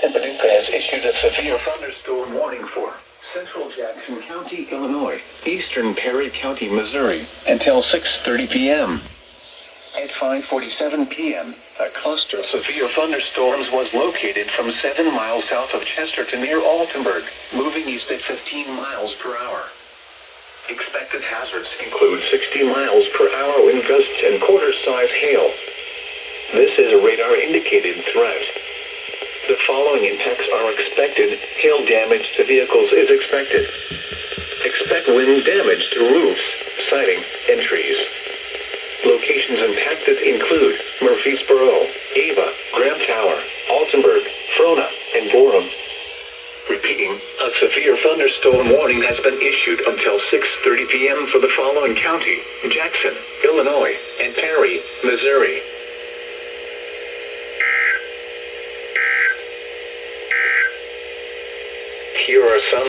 and Paducah has issued a severe thunderstorm warning for central Jackson County, Illinois, eastern Perry County, Missouri, until 6:30 p.m. At 5:47 p.m., a cluster of severe thunderstorms was located from 7 miles south of Chester to near Altenburg, moving east at 15 miles per hour. Expected hazards include 60 miles per hour wind gusts and quarter-size hail. This is a radar-indicated threat. The following impacts are expected. Hail damage to vehicles is expected. Expect wind damage to roofs, siding, and trees. Locations impacted include Murfreesboro, Ava, Graham Tower, Altenburg, Frona, and Borum. Repeating, a severe thunderstorm warning has been issued until 6:30 p.m. for the following county: Jackson, Illinois, and Perry, Missouri. Here are some